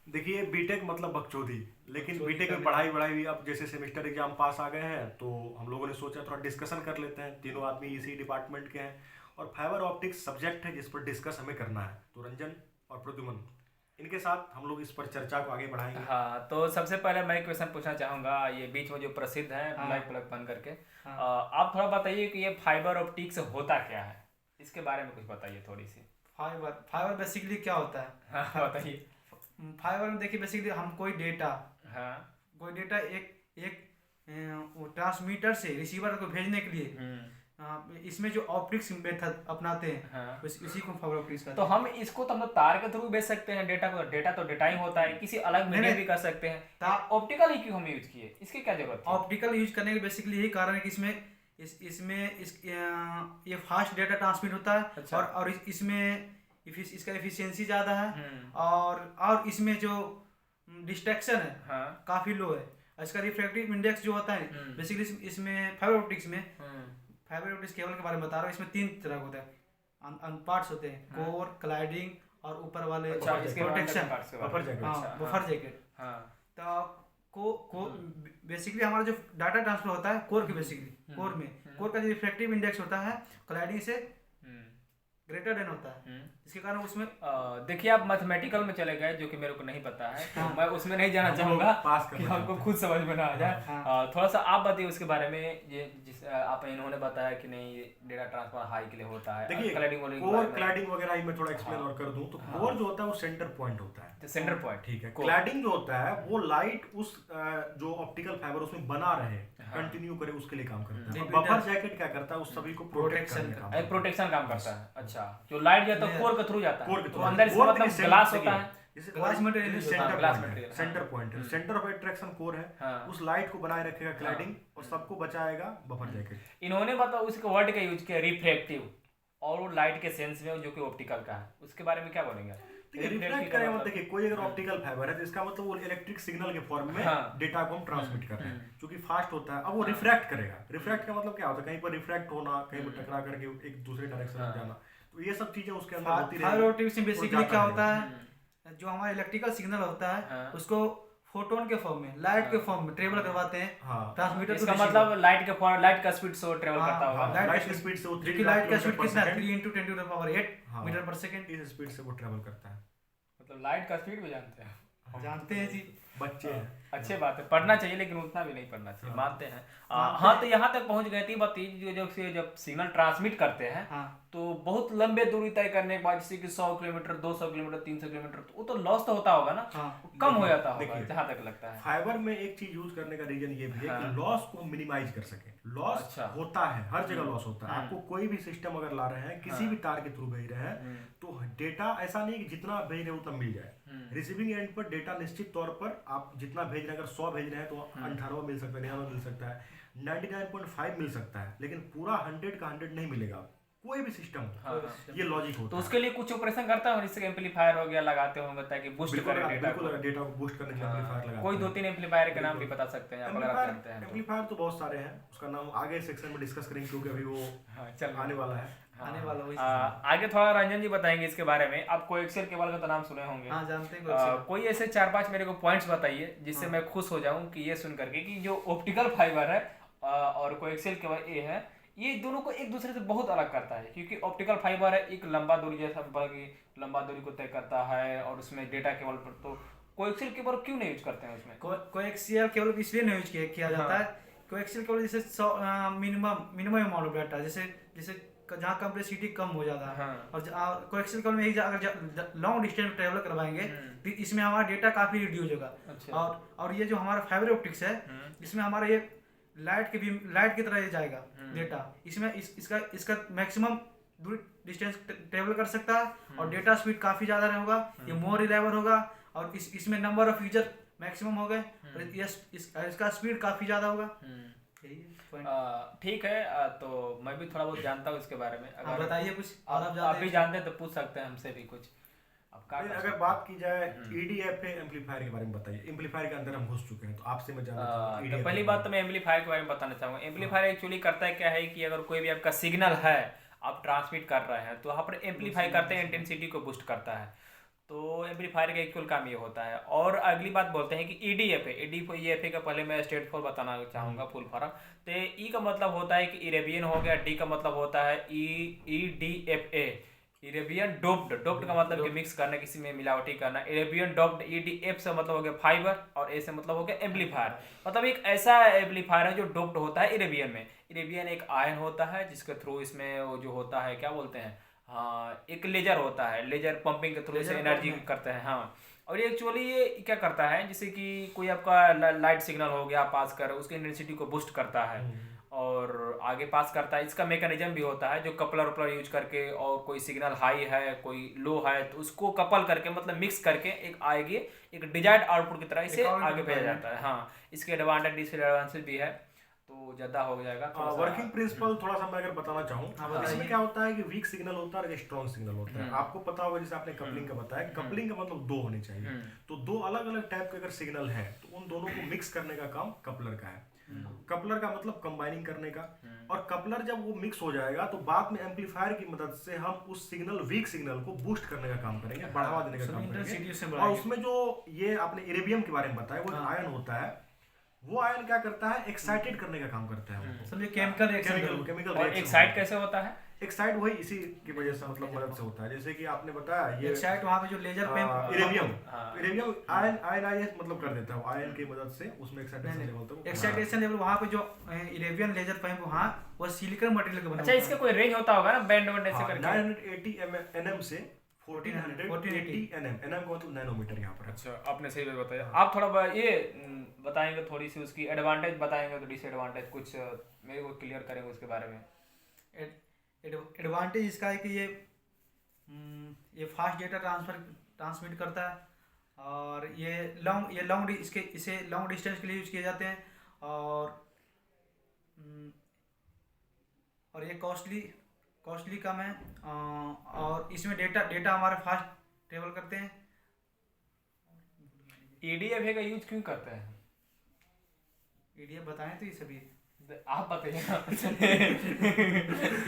देखिए बीटेक मतलब बकचोदी। लेकिन बकचोदी बीटेक में करने पढ़ाई वढ़ाई भी, अब जैसे सेमेस्टर एग्जाम पास आ गए हैं तो हम लोगों ने सोचा थोड़ा डिस्कशन कर लेते हैं, तीनों आदमी इसी डिपार्टमेंट के हैं और फाइबर ऑप्टिक्स सब्जेक्ट है जिस पर डिस्कस हमें करना है। तो रंजन और प्रद्युमन, इनके साथ हम लोग इस पर चर्चा को आगे बढ़ाएंगे। हाँ, तो सबसे पहले मैं क्वेश्चन पूछना चाहूँगा, ये बीच में जो प्रसिद्ध है हाँ माइक प्लग बंद करके, हाँ आप थोड़ा बताइए कि ये फाइबर ऑप्टिक्स होता क्या है, इसके बारे में कुछ बताइए थोड़ी सी। फाइबर फाइबर बेसिकली क्या होता है? हाँ बताइए। फाइबर में देखिए बेसिकली हम हाँ। कोई डेटा एक एक वो ट्रांसमीटर से रिसीवर को भेजने के लिए इसमें जो ऑप्टिक्स मेथड अपनाते हैं हाँ। इसी को फाइबर ऑप्टिक्स तो कहते हैं। हम इसको तो हम लोग तार के थ्रू भेज सकते हैं डेटा को, डेटा तो डेटा ही होता है, किसी अलग नहीं मीडियम नहीं भी कर सकते हैं, ता- ऑप्टिकल ही क्यों हम यूज किए, इसकी क्या जरूरत थी? ऑप्टिकल यूज करने के बेसिकली यही कारण है कि ये फास्ट डेटा ट्रांसमिट होता है। अच्छा। और इसमें इसका एफिशिएंसी ज़्यादा है। हम्म। और इसमें जो डिस्ट्रैक्शन है हाँ। काफ़ी लो है। और इसका रिफ्रैक्टिव इंडेक्स जो होता है हम्म। बेसिकली इसमें फाइबर ऑप्टिक्स में हम्म। फाइबर ऑप्टिक्स केबल के बारे में बता रहा हूँ। इसमें तीन तरह के होते हैं, पार्ट्स होते हैं, हाँ। कोर, क्लाइडिंग और ऊपर वाले अच्छा, इसके प्रोटेक्शन। Buffer jacket. हाँ, अच्छा, बफर जैकेट। हाँ। तो को बेसिकली हमारा जो डाटा ट्रांसफर होता है कोर के बेसिकली कोर में कोर का जो रिफ्रैक्टिव इंडेक्स होता है क्लाइडिंग से ग्रेटर देन होता है। इसके कारण उसमें देखिए आप मैथमेटिकल में चले गए जो कि मेरे को नहीं पता है, तो हाँ। मैं उसमें नहीं जाना हम लोग चाहूंगा पास कि करना हमको चाहते खुद समझ में ना आ जाए। हाँ। थोड़ा सा आप बताइए उसके बारे में, ये जिस आप इन्होंने बताया कि नहीं ये डेटा ट्रांसफर हाई के लिए होता है, देखिए क्लैडिंग वाले के कोर बारे में। क्लैडिंग वगैरह ही मैं थोड़ा एक्सप्लेन हाँ। और कर दूं तो हाँ। कोर जो होता है वो सेंटर पॉइंट होता है। तो सेंटर पॉइंट, ठीक है। कोर। क्लैडिंग जो होता है वो लाइट उस जो ऑप्टिकल फाइबर उसमें बना रहे हाँ। कंटिन्यू करे उसके लिए काम करता है। हम्म। और बफर जैकेट क्या करता है, उस सभी को प्रोटेक्ट Protection करने का काम एक करता है। प्रोटेक्शन काम करता है। अच्छा, जो लाइट जाता है नहीं, कोर के थ्रू जाता कोर है, के तो थ्रू अंदर इसका कोर मतलब देखिए ग्लास देखिए, होता है। जैसे ग्लास मटेरियल यूज होता है। सेंटर ग्लास पॉइंट मटेरियल, है, हाँ। सेंटर पॉइंट है, सेंटर ऑफ अट्रैक्शन कोर है। हाँ। उस लाइट को बनाए रखेगा क्लैडिंग और सबको बचाएगा बफर जैकेट। इन्होंने बताओ उसके वर्ड का यूज किया रिफ्रैक्टिव, और वो लाइट के सेंस में जो कि ऑप्टिकल का है, उसके बारे में क्या बोलेंगे? देखिए रिफ्लेक्ट करेगा मतलब देखिए कोई अगर ऑप्टिकल फाइबर है तो इसका मतलब वो इलेक्ट्रिक सिग्नल के फॉर्म में हाँ। डेटा को हम ट्रांसमिट कर रहे हैं, क्योंकि फास्ट होता है। अब वो रिफ्रैक्ट करेगा। रिफ्रैक्ट का मतलब क्या होता है, कहीं पर रिफ्रैक्ट होना, कहीं पर टकरा करके एक दूसरे डायरेक्शन में जाना। तो ये सब चीजें उसके अंदर होती फाइबर रहेगी। ऑप्टिक्स में वो बेसिकली जाता क्या रहेगा। होता है, जो हमारा इलेक्ट्रिकल सिग्नल होता है हाँ। उसको फोटोन के फॉर्म में लाइट के फॉर्म में ट्रेवल करवाते हैं हाँ। ट्रांसमीटर इसका मतलब लाइट का स्पीड से ट्रेवल करता होगा। लाइट की स्पीड से वो जो कि लाइट का स्पीड कितना है, 3 3 × 10⁸ हाँ। मीटर पर सेकंड। इस स्पीड से वो ट्रेवल करता है। मतलब लाइट का स्पीड भी जानते हैं। जानते हैं जी। बच्चे हैं। अच्छी बात है, पढ़ना चाहिए लेकिन उतना भी नहीं पढ़ना चाहिए, हाँ। मानते हैं। मानते हाँ, हैं। तो यहाँ तक पहुँच गए थे बताइए, जब सिग्नल ट्रांसमिट करते हैं हाँ तो बहुत लंबे दूरी तय करने के बाद, जैसे कि 100 किलोमीटर, 200 किलोमीटर, 300 किलोमीटर, तो वो तो लॉस तो होता होगा ना, हाँ कम हो जाता होगा देखिए, जहाँ तक लगता है। फाइबर में एक चीज यूज करने का रीजन ये भी है हाँ। कि लॉस को मिनिमाइज कर सके। लॉस अच्छा। होता है, हर जगह लॉस होता है। आपको कोई भी सिस्टम अगर ला रहे हैं, किसी हाँ। भी तार के थ्रू भेज रहे हैं, तो डेटा ऐसा नहीं कि जितना आप भेज रहे हो उतना मिल जाए। रिसीविंग एंड पर डेटा निश्चित तौर पर आप जितना भेज रहे हैं, अगर 100 भेज रहे हैं तो 18 मिल सकता है, 99 मिल सकता है, 99.5 मिल सकता है, लेकिन पूरा 100 का 100 नहीं मिलेगा कोई भी सिस्टम हो। हाँ, हाँ। ये लॉजिक होता तो है। उसके लिए कुछ ऑपरेशन करता है, जैसे एम्पलीफायर हो गया लगाते होंगे ताकि बूस्ट बिल्कुल करे डेटा बिल्कुल, को। अगर डेटा को बूस्ट करने के लिए एम्पलीफायर लगाते कोई हैं। 2-3 एम्पलीफायर के नाम भी बता सकते हैं आप, अगर आप एम्पलीफायर जानते हैं तो। एम्पलीफायर तो बहुत सारे हैं, उसका नाम आगे सेक्शन में डिस्कस करेंगे क्योंकि अभी वो हाँ, चल आने वाला है। आने वाला वही। आगे थोड़ा रंजन जी बताएंगे इसके बारे में। आप कोएक्सियल केबल का तो नाम सुने होंगे। हाँ जानते हैं कोई कोई ऐसे 4-5 मेरे को पॉइंट्स बताइए जिससे मैं खुश हो जाऊं कि ये सुन करके कि जो ऑप्टिकल फाइबर है और कोएक्सियल केबल ये है, ये दोनों को एक दूसरे से बहुत अलग करता है। क्योंकि ऑप्टिकल फाइबर है एक लंबा दूरी, जैसा कि लंबा दूरी को तय करता है, और उसमें डेटा केबल पर तो कोएक्सियल केबल क्यों नहीं यूज करते हैं उसमें? कोएक्सियल केबल इसलिए नहीं यूज किया जाता है। कोएक्सियल केबल जैसे मिनिमम अमाउंट ऑफ डाटा, जैसे जहाँ कम्प्लेक्सिटी कम हो जाता है। हाँ। और कोएक्सियल केबल में अगर लॉन्ग डिस्टेंस ट्रेवल करवाएंगे तो इसमें हमारा डेटा काफी रिड्यूस होगा। अच्छा। और ये जो हमारा फाइबर ऑप्टिक्स है इसमें हमारा ये लाइट की तरह ये जाएगा डेटा। इसमें इसका मैक्सिमम दूरी डिस्टेंस ट्रेवल कर सकता है और डेटा स्पीड काफी ज्यादा होगा। ये मोर रिलायबल होगा और इसमें नंबर ऑफ यूजर मैक्सिमम हो गए और इसका स्पीड काफी ज्यादा होगा। यही है point। ठीक है, तो मैं भी थोड़ा बहुत जानता हूँ इसके बारे में। हाँ, बताइए कुछ और आप आप भी जानते हैं तो पूछ सकते हैं हमसे भी कुछ। अब क्या कर अगर सकते बात की जाए EDFA एम्पलीफायर के बारे में बताइए। एम्पलीफायर के अंदर हम घुस चुके हैं तो आपसे मैं जानना चाहूंगा तो EDFA पहली बात तो मैं एम्पलीफायर के बारे में बताना चाहूँगा। एम्पलीफायर एक्चुअली करता है क्या है कि अगर कोई भी आपका सिग्नल है, आप ट्रांसमिट कर रहे हैं, तो यहाँ पर एम्पलीफाई करते हैं, इंटेंसिटी को बूस्ट करता है। तो एम्पलीफायर का एक्चुअल काम ये होता है। और अगली बात बोलते हैं कि ईडीएफए का पहले मैं स्टेट फॉर बताना चाहूँगा फुल फॉर्म। तो ई का मतलब होता है कि इरेबियन हो गया, डी का मतलब होता है ईडीएफए इरेबियन डोप्ड का मतलब कि मिक्स करना, किसी में मिलावटी करना। इरेबियन डोप्ड, ईडीएफ से मतलब हो गया फाइबर और ए से मतलब हो गया एम्पलीफायर। मतलब एक ऐसा एम्पलीफायर है जो डोप्ड होता है इरेबियन में। इरेबियन एक आयन होता है जिसके थ्रू इसमें वो जो होता है क्या बोलते हैं, हाँ एक लेजर होता है, लेजर पंपिंग के थ्रू से एनर्जी करते हैं। हाँ, और ये एक्चुअली ये क्या करता है, जैसे कि कोई आपका लाइट सिग्नल हो गया पास कर, उसकी इंटेंसिटी को बूस्ट करता है और आगे पास करता है। इसका मैकेनिज्म भी होता है जो कपलर उपलर यूज करके, और कोई सिग्नल हाई है कोई लो है तो उसको कपल करके मतलब मिक्स करके एक आएगी एक डिजायर्ड आउटपुट की तरह इसे आगे भेजा जाता है। हाँ, इसके एडवांटेज डिसएडवांटेज भी है, तो ज़्यादा हो जाएगा। वर्किंग प्रिंसिपल थोड़ा सा मैं अगर बताना चाहूँ, इसमें क्या होता है कि वीक सिग्नल होता है और स्ट्रॉन्ग सिग्नल होता है। आपको पता होगा, जैसे आपने कपलिंग का बताया, कपलिंग का मतलब दो होने चाहिए, तो दो अलग अलग टाइप के अगर सिग्नल है तो उन दोनों को मिक्स करने का काम कपलर का है। कपलर का मतलब कंबाइनिंग करने का, और कपलर जब वो मिक्स हो जाएगा तो बाद में एम्पलीफायर की मदद से हम उस सिग्नल वीक सिग्नल को बूस्ट करने का काम करेंगे, बढ़ावा देने का काम करेंगे। और उसमें जो ये आपने इरेबियम के बारे में बताया, वो आयन होता है, वो आयन क्या करता है, एक्साइटेड करने का काम करता है। समझिए केमिकल रिएक्शन। और एक्साइट कैसे होता है? एक्साइट वही इसी की वजह से मतलब मदद से होता है, जैसे कि आपने बताया ये एक्साइट वहाँ पे जो लेजर पे इरेबियम आयन मतलब कर देता है आयन की मदद से, उसमें एक्साइटेशन लेवल तक। एक्साइटेशन लेवल वहाँ पे जो इरेबियन लेजर पे वहाँ वो सिलिकॉन मटेरियल का बना। अच्छा, इसका कोई रेंज होता होगा ना, बैंड ऐसे करके? 980 nm से 1480 nm, nm का मतलब नैनोमीटर यहाँ पर। अच्छा, आपने सही बात बताया। आप थोड़ा ये बताएंगे, थोड़ी सी उसकी एडवांटेज बताएंगे तो डिसएडवांटेज कुछ मेरे को क्लियर करेंगे उसके बारे में। एडवांटेज इसका है कि ये फास्ट डेटा ट्रांसमिट करता है, और ये लॉन्ग इसे लॉन्ग डिस्टेंस के लिए यूज किए जाते हैं, और ये कॉस्टली कम है, और इसमें डेटा हमारे फास्ट ट्रेवल करते हैं। ईडीएफए का यूज क्यों करते हैं? ईडीएफ बताएं तो ये सभी आप बताइए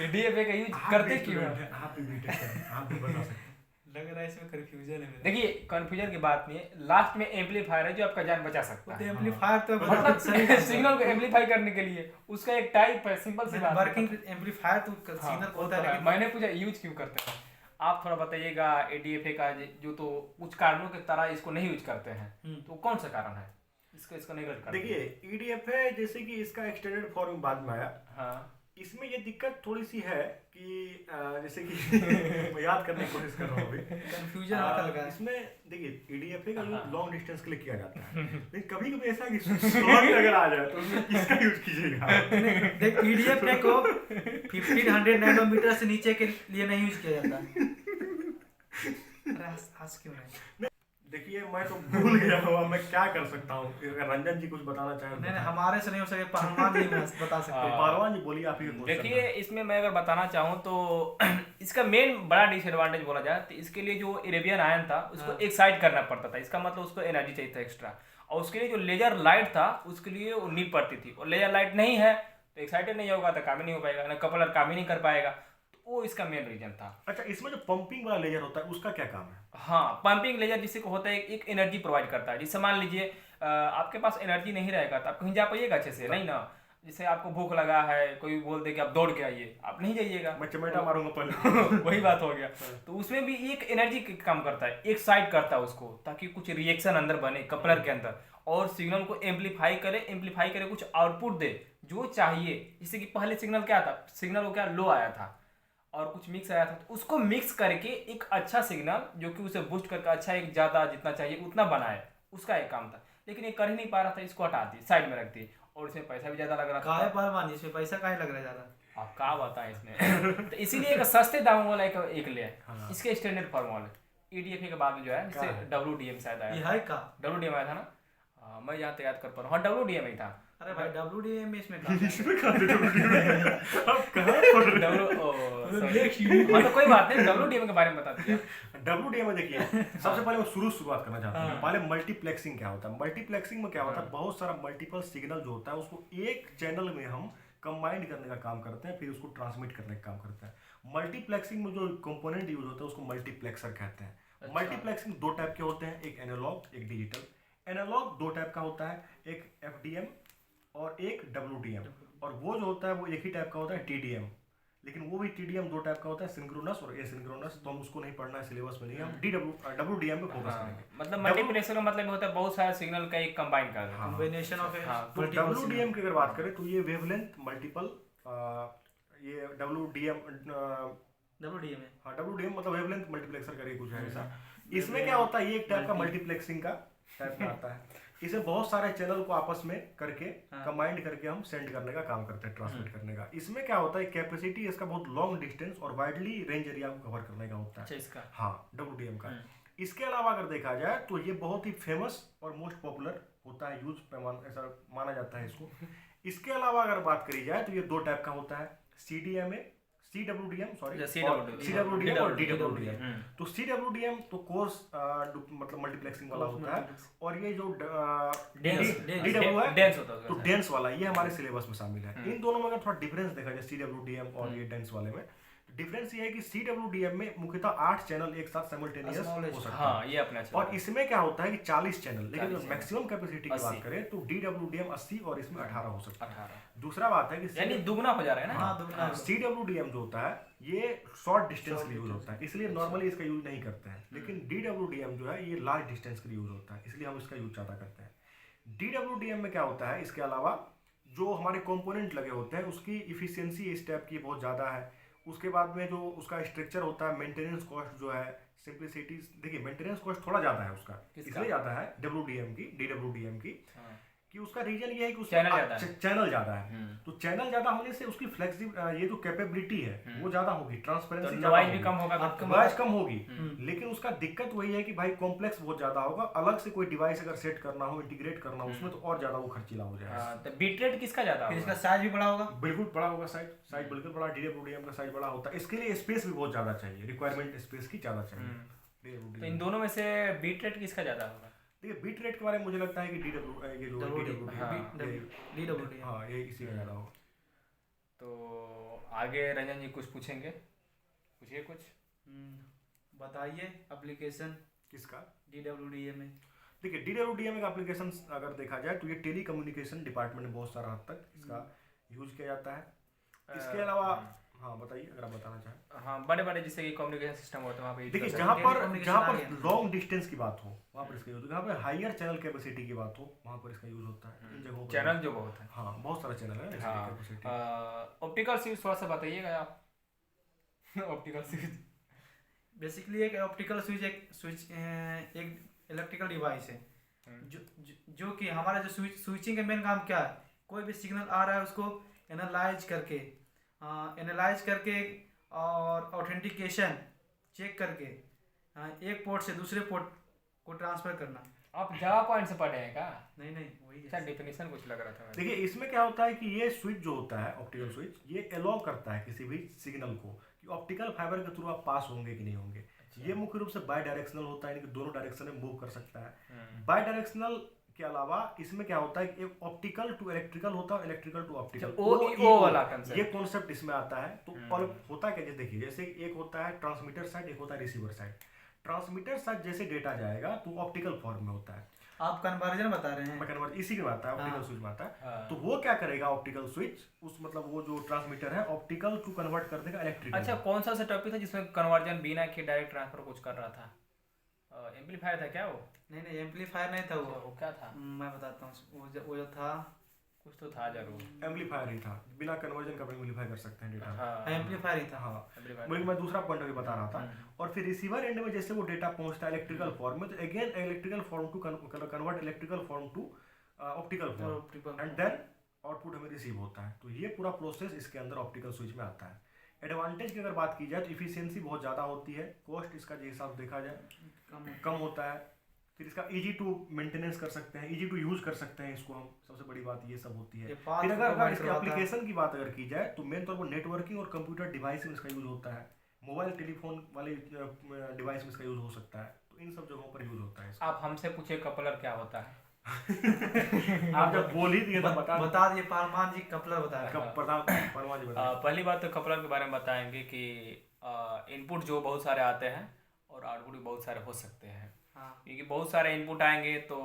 ईडीएफए का यूज करते क्यों हैं? आप भी बता सकते हैं। लग रहा है इसमें कंफ्यूजन है। देखिए, कंफ्यूजन की बात नहीं है, लास्ट में एम्पलीफायर है जो आपका जान बचा सकता है। एम्पलीफायर तो मतलब सिग्नल को एम्पलीफाई करने के लिए उसका एक टाइप है, सिंपल सी बात है। वर्किंग एम्पलीफायर तो सिग्नल होता है, लेकिन मैंने पूछा यूज क्यों करते हैं। आप थोड़ा बताइएगा एडीएफए का जो तो कुछ कारणों की तरह इसको नहीं यूज करते हैं, तो कौन सा कारण है इसको नेगलेक्ट करते हैं? देखिए, ईडीएफए जैसे कि इसका एक्सटेंडेड फॉर्म बाद में आया। हाँ, इसमें ये दिक्कत थोड़ी सी है कि जैसे कि मैं याद करने की कोशिश कर रहा हूँ अभी, कंफ्यूजन होता लगा है इसमें। देखिए, ईडीएफए का यूज लॉन्ग डिस्टेंस के लिए किया जाता है, लेकिन कभी कभी ऐसा कि शॉर्ट अगर आ जाए तो उसमें किसका यूज कीजिएगा? देख, ईडीएफए को 1500 नैनोमीटर से नीचे के लिए नहीं यूज किया जाता। अरे हंस क्यों रहे? देखिए, मैं तो भूल गया हुआ, मैं क्या कर सकता हूँ। अगर रंजन जी कुछ बताना चाहें। नहीं, हमारे से नहीं हो सके, पहलवान जी बता सकते हैं। पहलवान जी बोलिए, आप ही। देखिए, इसमें मैं अगर बताना चाहूँ तो इसका मेन बड़ा डिसएडवांटेज बोला जाए तो इसके लिए जो इरेबियन आयन था उसको एक्साइट करना पड़ता था। इसका मतलब उसको एनर्जी चाहिए था एक्स्ट्रा, और उसके लिए जो लेजर लाइट था उसके लिए वो नीड पड़ती थी, और लेजर लाइट नहीं है तो एक्साइटेड नहीं होगा तो काम ही नहीं हो पाएगा, ना कपलर काम ही नहीं कर पाएगा। वो इसका मेन रीजन था। अच्छा, इसमें जो पंपिंग वाला लेजर होता है उसका क्या काम है? हाँ, पंपिंग लेजर जिसे को होता है एक एनर्जी प्रोवाइड करता है। जिससे मान लीजिए आपके पास एनर्जी नहीं रहेगा तो आप कहीं जा पाइएगा अच्छे से? नहीं ना। जैसे आपको भूख लगा है, कोई बोल दे कि आप दौड़ के आइए, आप नहीं जाइएगा, मैं चमेटा मारूंगा पहले। वही बात हो गया। तो उसमें भी एक एनर्जी काम करता है, एक साइड करता है उसको, ताकि कुछ रिएक्शन अंदर बने कपलर के अंदर, और सिग्नल को एम्पलीफाई करे कुछ आउटपुट दे जो चाहिए। जैसे कि पहले सिग्नल क्या था, सिग्नल वो क्या लो आया था और कुछ मिक्स आया था, तो उसको मिक्स करके एक अच्छा सिग्नल जो कि उसे बूस्ट करके अच्छा एक ज़्यादा जितना चाहिए उतना बनाए, उसका एक काम था। लेकिन ये कर ही नहीं पा रहा था, इसको हटा दी, साइड में रख दी, और इसमें पैसा भी ज़्यादा लग रहा था। पहलवान, इसमें पैसा काहे लग रहा है ज़्यादा? आप क्या बताएं इसमें। तो इसीलिए एक सस्ते दाम वाला एक ले इसके स्टैंडर्ड फॉर्म वाले ईडीएफए के बाद में जो है जिससे WDM शायद आया। ये है का WDM आया था ना? मैं यहाँ तो याद कर पा रहा हूँ। हाँ, WDM ही था। अरे भाई, WDM में इसमें हाँ, तो कोई बात नहीं, WDM के बारे में बता दीजिए। WDM में देखिए, सबसे पहले मैं शुरुआत करना चाहता हूँ। पहले मल्टीप्लेक्सिंग क्या होता है? मल्टीप्लेक्सिंग में क्या होता है, बहुत सारा मल्टीपल सिग्नल जो होता है उसको एक चैनल में हम कंबाइंड करने का काम करते हैं, फिर उसको ट्रांसमिट करने का काम करते हैं। मल्टीप्लेक्सिंग में जो कंपोनेंट यूज होता है उसको मल्टीप्लेक्सर कहते हैं। मल्टीप्लेक्सिंग दो टाइप के होते हैं, एक एनालॉग एक डिजिटल। एनालॉग दो टाइप का होता है, एक एफडीएम और एक डब्ल्यूडीएम, और वो जो होता है वो एक ही टाइप का होता है टीडीएम। लेकिन वो भी टीडीएम दो टाइप का होता है, सिंक्रोनस और एसिंक्रोनस, तो हम उसको नहीं पढ़ना है सिलेबस में, नहीं हम डब्ल्यूडीएम पे फोकस करेंगे। मतलब मल्टीप्लेक्सर का मतलब होता है बहुत सारे सिग्नल का एक कंबाइन कर देना। कॉम्बिनेशन ऑफ तो डब्ल्यूडीएम की अगर बात करें तो ये वेवलेंथ मल्टीपल, ये डब्ल्यूडीएम डब्ल्यूडीएम है। हाँ डब्ल्यूडीएम मतलब वेवलेंथ मल्टीप्लेक्सर करके कुछ है ऐसा। इसमें क्या होता है, ये एक टाइप का मल्टीप्लेक्सिंग का टाइप में आता है। इसे बहुत सारे चैनल को आपस में करके कंबाइंड करके हम सेंड करने का काम करते हैं, ट्रांसमिट करने का। इसमें क्या होता है, कैपेसिटी इसका बहुत लॉन्ग डिस्टेंस और वाइडली रेंज एरिया को कवर करने का होता है इसका। हाँ डब्ल्यूडीएम का। इसके अलावा अगर देखा जाए तो ये बहुत ही फेमस और मोस्ट पॉपुलर होता है, यूज पैमान ऐसा माना जाता है इसको। इसके अलावा अगर बात करी जाए तो ये दो टाइप का होता है, सीडीएमए सीडब्ल्यूडीएम सीडब्ल्यूडीएम और डीडब्ल्यूडीएम। तो सीडब्ल्यूडीएम तो कोर्स मतलब मल्टीप्लेक्सिंग वाला होता है, और ये जो डीडब्ल्यू है तो डेंस वाला, ये हमारे सिलेबस में शामिल है। इन दोनों में अगर थोड़ा डिफरेंस देखा जाए सीडब्ल्यूडीएम और ये डेंस वाले में, डिफरेंस ये है कि सीडब्ल्यूडीएम में मुख्यतः 8 चैनल एक साथ साइमल्टेनियस हो सकता है। हाँ, ये अपना और इसमें क्या होता है कि 40 चैनल, लेकिन मैक्सिमम कैपेसिटी की बात करें तो डीडब्ल्यूडीएम 80 और इसमें 18 हो सकता है। दूसरा बात है कि यानी दुगना हो जा रहा है ना। हाँ, सीडब्ल्यूडीएम जो होता है ये शॉर्ट डिस्टेंस के लिए यूज होता है, इसलिए नॉर्मली इसका यूज नहीं करते हैं। लेकिन डीडब्ल्यूडीएम जो है ये लार्ज डिस्टेंस के लिए यूज होता है, इसलिए हम इसका यूज ज्यादा करते हैं। डीडब्ल्यूडीएम में क्या होता है, इसके अलावा जो हमारे कंपोनेंट लगे होते हैं उसकी इफिशियंसी इस टाइप की बहुत ज़्यादा है। उसके बाद में जो उसका स्ट्रक्चर होता है, मेंटेनेंस कॉस्ट जो है, सिंप्लिसिटी, देखिए मेंटेनेंस कॉस्ट थोड़ा ज़्यादा है उसका, इसलिए ज़्यादा है डब्ल्यूडीएम की, डीडब्ल्यूडीएम की, कि उसका रीजन ये है कि उसका चैनल ज़्यादा है। तो चैनल ज़्यादा होने से उसकी फ्लेक्सिबल ये जो कैपेबिलिटी है वो ज़्यादा होगी, ट्रांसपेरेंसी नॉइज भी कम होगा, नॉइज कम होगी। लेकिन उसका दिक्कत वही है कि भाई कॉम्प्लेक्स बहुत ज़्यादा होगा, अलग से कोई डिवाइस अगर सेट करना हो, इंटीग्रेट करना हो उसमें, तो और ज़्यादा वो खर्चीला हो जाएगा। तो बिट रेट किसका ज़्यादा होगा? इसका साइज भी बड़ा होगा, बिल्कुल बड़ा होगा, साइज बिल्कुल बड़ा, डीडब्ल्यूडीएम का साइज बड़ा होता है। इसके लिए स्पेस भी बहुत ज़्यादा चाहिए, रिक्वायरमेंट स्पेस की ज़्यादा चाहिए। तो इन दोनों में से बिट रेट किसका ज़्यादा होगा? देखिए बीट रेट के बारे में मुझे लगता है कि डीडब्ल्यूडीएम हाँ ये इसी में ज़्यादा होगा। तो आगे रंजन जी कुछ पूछेंगे, पूछिए कुछ। बताइए एप्लीकेशन किसका? डीडब्ल्यूडीएम में। देखिए डीडब्ल्यूडीएम का एप्लीकेशन अगर देखा जाए तो ये टेली कम्युनिकेशन डिपार्टमेंट में बहुत सारा हद तक इसका यूज किया जाता है। इसके अलावा हाँ बताइए अगर आप बताना चाहें। हाँ, बड़े बड़े जैसे कि कम्युनिकेशन सिस्टम होता है वहाँ पे। देखिए जहाँ पर लॉन्ग डिस्टेंस की बात हो वहाँ पर इसका यूज होता है, जहाँ पर हायर चैनल कैपेसिटी की बात हो वहाँ पर इसका यूज होता है। इन जगहों पर चैनल जो बहुत है, हाँ बहुत सारा चैनल है। हाँ, ऑप्टिकल स्विच थोड़ा सा बताइएगा आप। ऑप्टिकल स्विच बेसिकली एक ऑप्टिकल स्विच एक इलेक्ट्रिकल डिवाइस है जो कि हमारा जो स्विचिंग का मेन काम क्या है, कोई भी सिग्नल आ रहा है उसको एनालाइज करके और ऑथेंटिकेशन चेक करके एक पोर्ट से दूसरे पोर्ट को ट्रांसफर करना। आप जावा पॉइंट से पढ़े हैं क्या? नहीं वही अच्छा, डेफिनेशन कुछ लग रहा था। देखिए इसमें क्या होता है कि ये स्विच जो होता है ऑप्टिकल स्विच, ये अलाउ करता है किसी भी सिग्नल को कि ऑप्टिकल फाइबर के थ्रू आप पास होंगे कि नहीं होंगे। ये मुख्य रूप से बाय डायरेक्शनल होता है, यानी कि दोनों डायरेक्शन में मूव कर सकता है। बाय डायरेक्शनल के अलावा इसमें क्या होता है कि एक ऑप्टिकल टू इलेक्ट्रिकल होता है, इलेक्ट्रिकल टू ऑप्टिकल, ओ वाला कंसेप्ट, ये कॉन्सेप्ट इसमें आता है। तो और होता क्या, जैसे देखिए जैसे एक होता है ट्रांसमीटर साइड, एक होता है रिसीवर साइड। ट्रांसमीटर साइड जैसे डेटा जाएगा तो ऑप्टिकल फॉर्म में होता है। आप कन्वर्जन बता रहे हैं, मैं कन्वर्जन इसी में आता है, ऑप्टिकल स्विच में आता है। तो वो क्या करेगा ऑप्टिकल स्विच, उस मतलब वो जो ट्रांसमीटर है ऑप्टिकल टू कन्वर्ट कर देगा इलेक्ट्रिकल। अच्छा, कौन सा टॉपिक था जिसमें कन्वर्जन बिना के डायरेक्ट ट्रांसफर कुछ कर रहा था? एम्पलीफायर था क्या वो? नहीं एम्पलीफायर नहीं था वो क्या था? मैं बताता हूँ। वो जो था कुछ तो था जरूर, एम्पलीफायर ही था, बिना कन्वर्जन का एम्पलीफाई कर सकते हैं डेटा। हाँ, एम्पलीफायर ही था। हाँ मैं दूसरा पॉइंट अभी बता रहा था। और फिर रिसीवर एंड में जैसे वो डेटा पहुंचता है इलेक्ट्रिकल फॉर्म में, तो again electrical form to convert electrical form to optical form, and then output हमें रिसीव होता है। तो ये पूरा प्रोसेस इसके अंदर ऑप्टिकल स्विच में आता है। एडवांटेज की अगर बात की जाए तो इफिशियंसी बहुत ज़्यादा होती है, कॉस्ट इसका जिस हिसाब से देखा जाए कम होता है। फिर इसका इजी टू मेंटेनेंस कर सकते हैं, इजी टू यूज कर सकते हैं इसको हम, सबसे बड़ी बात ये सब होती है। फिर अगर इसके एप्लीकेशन की बात अगर की जाए तो मेन तौर पर नेटवर्किंग और कंप्यूटर डिवाइस में इसका यूज होता है, मोबाइल टेलीफोन वाले डिवाइस में इसका यूज हो सकता है। तो इन सब जगहों पर यूज होता है। आप हमसे पूछे कपलर क्या होता है? आप जब बोल ही दिए तो बता दिए, पालमान जी कपलर बता रहे हैं। पहली बात तो कपलर के बारे में बताएंगे कि इनपुट जो बहुत सारे आते हैं और आउटपुट भी बहुत सारे हो सकते हैं, हाँ क्योंकि बहुत सारे इनपुट आएंगे तो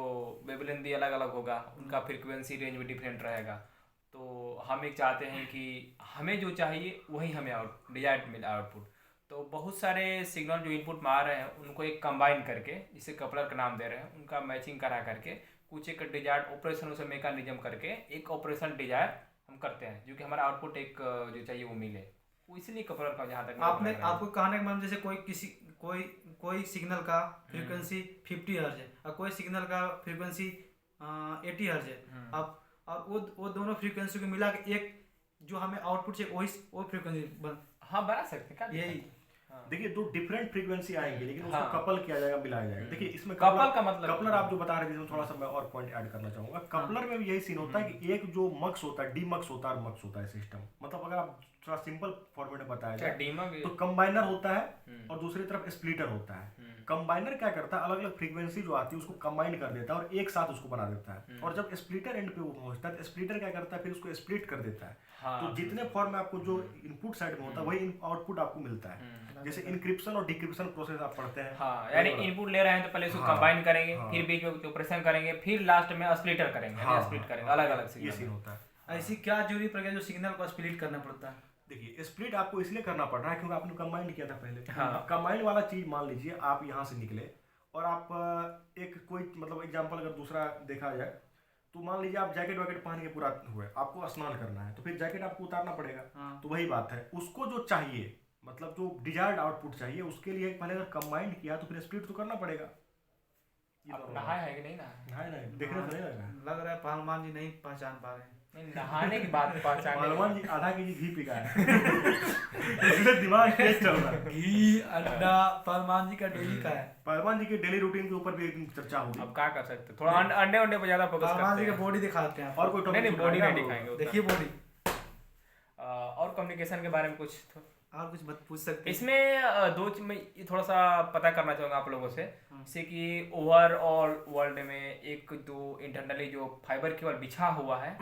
वेवलेंथ भी अलग अलग होगा, उनका फ्रीक्वेंसी रेंज भी डिफरेंट रहेगा। तो हम एक चाहते हैं कि हमें जो चाहिए वही हमें डिजायर्ड मिले आउटपुट। तो बहुत सारे सिग्नल जो इनपुट में आ रहे हैं उनको एक कंबाइन करके, जिसे कपलर का नाम दे रहे हैं, उनका मैचिंग करा करके कुछ एक डिजायर्ड ऑपरेशन उसे मैकेनिज्म करके एक ऑपरेशन डिजायर हम करते हैं, जो कि हमारा आउटपुट एक जो चाहिए वो मिले। वो इसलिए कपलर का जहाँ तक आपने आपको कहने का मतलब जैसे कोई सिग्नल का फ्रीक्वेंसी 50 हर्ज है और कोई सिग्नल का फ्रीक्वेंसी 80 हर्ज है, अब और वो दोनों फ्रीक्वेंसी को मिला के एक जो हमें आउटपुट से वो फ्रीक्वेंसी हाँ बना सकते हैं, यही। देखिए दो डिफरेंट फ्रीक्वेंसी आएंगे लेकिन उसको कपल किया जाएगा, मिलाया जाएगा। देखिए इसमें कपल का मतलब कपलर आप जो बता रहे थे, इसमें थोड़ा सा मैं और पॉइंट ऐड करना चाहूंगा। कपलर में भी यही सीन होता है कि एक जो मक्स होता है, डीमक्स होता है और मक्स होता है सिस्टम। मतलब अगर आप थोड़ा सिंपल फॉर्मेट में बताया जाए तो कंबाइनर होता है और दूसरी तरफ स्प्लिटर होता है। कंबाइनर क्या करता है, अलग अलग फ्रीक्वेंसी जो आती है उसको कंबाइन कर देता है और एक साथ उसको बना देता है। और जब स्प्लिटर एंड पे वो पहुंचता है तो स्प्लिटर क्या करता है, फिर उसको स्प्लिट कर देता है। तो जितने फॉर्म में आपको जो इनपुट साइड में होता है वही आउटपुट आपको मिलता है। जैसे इनक्रिप्शन और डिक्रिप्शन प्रोसेस आप पढ़ते हैं, हाँ, यानी इनपुट ले रहे हैं तो पहले उसको कंबाइन करेंगे, फिर बीच में ऑपरेशन करेंगे, फिर लास्ट में स्प्लिटर करेंगे, स्प्लिट करेंगे, अलग अलग ये सीन होता है। ऐसी क्या जरूरी पड़ गया जो सिग्नल को स्प्लिट करना पड़ता है? देखिए स्प्लिट आपको इसलिए करना पड़ रहा है क्योंकि आपने कंबाइन किया था पहले। अब कंबाइन वाला चीज मान लीजिए आप यहाँ से निकले और आप एक कोई मतलब एग्जांपल अगर दूसरा देखा जाए तो मान लीजिए आप जैकेट वैकेट पहन के पूरा हुए, आपको स्नान करना है तो फिर जैकेट आपको उतारना पड़ेगा। तो वही बात है, उसको जो चाहिए मतलब जो डिजायर्ड आउटपुट चाहिए उसके लिए पहले अगर कंबाइंड किया तो फिर स्प्लिट तो करना पड़ेगा। नहाया है कि नहीं नहाया? नहीं देखने से नहीं लग रहा है पहलवान जी नहीं पहचान पा रहे हैं। नहीं, नहाने की बात पहचान। पहलवान जी आधा केजी घी पी गया है इसलिए दिमाग तेज चल रहा है। घी अंडा पहलवान जी का डेली का है। पहलवान जी के डेली रूटीन के ऊपर भी एक दिन चर्चा होगी। अब क्या कर सकते, थोड़ा अंडे अंडे पे ज्यादा फोकस पहलवान करते जी हैं। का बॉडी दिखाते हैं। और कोई नहीं बॉडी नहीं दिखाएंगे, देखिए बॉडी। और कम्युनिकेशन के बारे में कुछ और कुछ पूछ सकते हैं इसमें? दो चीज मैं थोड़ा सा पता करना चाहूँगा आप लोगों से, जैसे कि ओवरऑल वर्ल्ड में एक जो इंटरनली जो फाइबर केबल बिछा हुआ है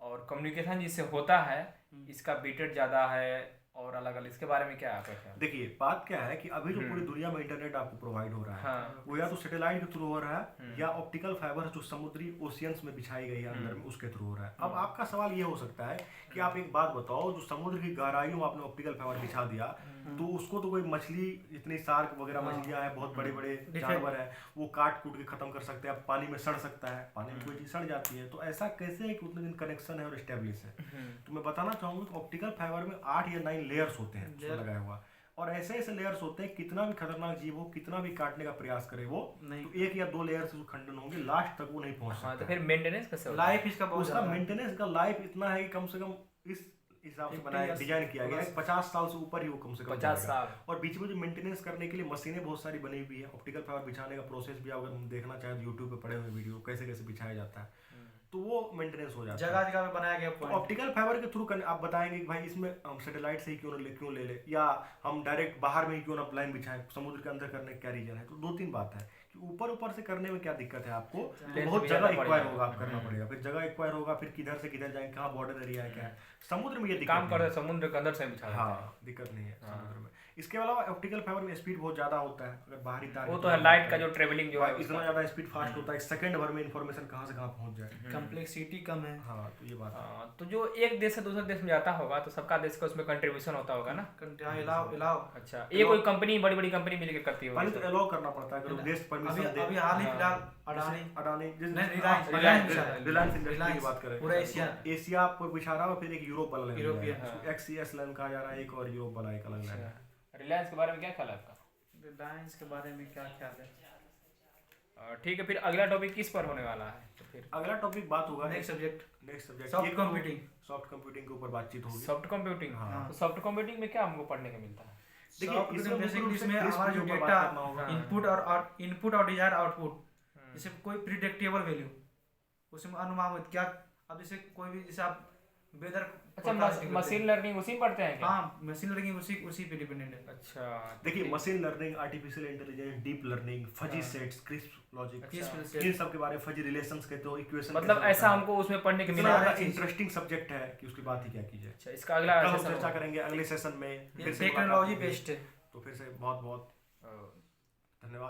और कम्युनिकेशन जिससे होता है, इसका बीटेड ज़्यादा है और अलग अलग, इसके बारे में क्या आप कहते हैं? देखिए बात क्या है कि अभी जो पूरी दुनिया में इंटरनेट आपको प्रोवाइड हो रहा है वो या तो सैटेलाइट के थ्रू हो रहा है या ऑप्टिकल फाइबर जो समुद्री ओशियंस में बिछाई गई है अंदर में उसके थ्रू हो रहा है। अब आपका सवाल ये हो सकता है कि आप एक बात बताओ, जो समुद्र की गहराइयों में आपने ऑप्टिकल फाइबर बिछा दिया तो उसको तो कोई मछली, इतनी शार्क वगैरह मछलियां हैं, बहुत बड़े बड़े जानवर है, वो काट कूट के खत्म कर सकते हैं। पानी में सड़ सकता है, पानी में कोई चीज सड़ जाती है, तो ऐसा कैसे है कि उतने दिन कनेक्शन है और स्टेब्लिश है। तो मैं बताना चाहूंगा कि ऑप्टिकल फाइबर में 8 या 9 लेयर्स होते हैं लगाया हुआ, और ऐसे ऐसे लेयर्स होते हैं कितना भी खतरनाक जीव हो, कितना भी काटने का प्रयास करे वो तो 1 या 2 लेयर से खंडन होंगे, लास्ट तक वो नहीं पहुंच सकता। तो फिर मेंटेनेंस कैसे होगा? लाइफ इसका बहुत उसका मेंटेनेंस का लाइफ इतना है कि कम से कम इस हिसाब से बनाया डिजाइन किया गया है 50 साल से ऊपर ही वो कम से कम 50 साल। और बीच में जो मेंटेनेंस करने के लिए मशीनें बहुत सारी बनी हुई है। ऑप्टिकल फाइबर बिछाने का प्रोसेस भी अगर हम देखना चाहें तो यूट्यूब पे पड़े हुए वीडियो कैसे कैसे बिछाया जाता है, तो वो मेंटेनेंस हो जाता है। जगह जगह पे बनाया गया तो ऑप्टिकल फाइबर के थ्रू आप बताएंगे कि भाई इसमें हम सैटेलाइट से ही क्यों ले ले या हम डायरेक्ट बाहर में ही क्यों ना लाइन बिछाएं, समुद्र के अंदर करने क्या रीजन है। तो 2-3 बात है कि ऊपर से करने में क्या दिक्कत है आपको, तो बहुत जगह एक्वायर होगा, आप करना पड़ेगा, फिर जगह एक्वायर होगा, फिर किधर से किधर जाएंगे, कहाँ बॉर्डर एरिया है, क्या है। समुद्र में ये दिक्कत काम करते समुद्र के अंदर से बिछा, हाँ दिक्कत नहीं है समुद्र में। इसके अलावा ऑप्टिकल फाइबर में स्पीड बहुत ज्यादा होता है, अगर बाहरी तार वो तो है लाइट का जो ट्रेवलिंग जो है इतना ज्यादा स्पीड फास्ट होता है, सेकंड भर में इंफॉर्मेशन कहाँ से कहाँ पहुंच जाए, कम्प्लेक्सिटी कम है। हाँ तो ये बात है। तो जो एक देश से दूसरे देश में जाता होगा तो सबका देश का उसमें कंट्रीब्यूशन होता होगा ना। इलाव अच्छा, ये कोई कंपनी बड़ी बड़ी कंपनी मिलकर करती होगी? पहले तो अलाउ करना पड़ता है, अगर देश परमिशन दे। अभी हाल ही फिलहाल अडानी रिलायंस इंडस्ट्री की बात करें, पूरा एशिया पर बिछा रहा है, फिर एक यूरोप वाला लाइन एक्सीएस लाइन कहा जा रहा है, एक और यूरोप वाला एक अलग लाइन है। रिलायंस के बारे में क्या ख्याल है आपका? रिलायंस के बारे में क्या ख्याल है? ठीक है, फिर अगला टॉपिक किस पर होने वाला है? तो फिर अगला टॉपिक बात होगा नेक्स्ट सब्जेक्ट सॉफ्ट कंप्यूटिंग के ऊपर बातचीत होगी। सॉफ्ट कंप्यूटिंग, हाँ। तो सॉफ्ट कंप्यूटिंग में क्या हमको पढ़ने को मिलता है? देखिए बेसिकली इसमें हमारा जो डेटा इनपुट और डिजायर आउटपुट, जैसे कोई प्रिडिक्टेबल वैल्यू उसमें अनुमानित क्या, अब जैसे कोई भी जैसे आप वेदर, अच्छा मशीन लर्निंग उसी में पढ़ते हैं क्या? हाँ मशीन लर्निंग उसी पे डिपेंडेंट है। अच्छा देखिए machine learning, artificial intelligence, deep learning, fuzzy sets, crisp logic, इन सब के बारे में, फजी रिलेशंस कहते हो, इक्वेशन, मतलब ऐसा हमको उसमें पढ़ने के मिला है। इंटरेस्टिंग सब्जेक्ट है कि उसकी बात ही क्या कीजिए। अच्छा, इसका अगला चर्चा करेंगे अगले सेशन में, टेक्नोलॉजी बेस्ड है, तो फिर से बहुत धन्यवाद।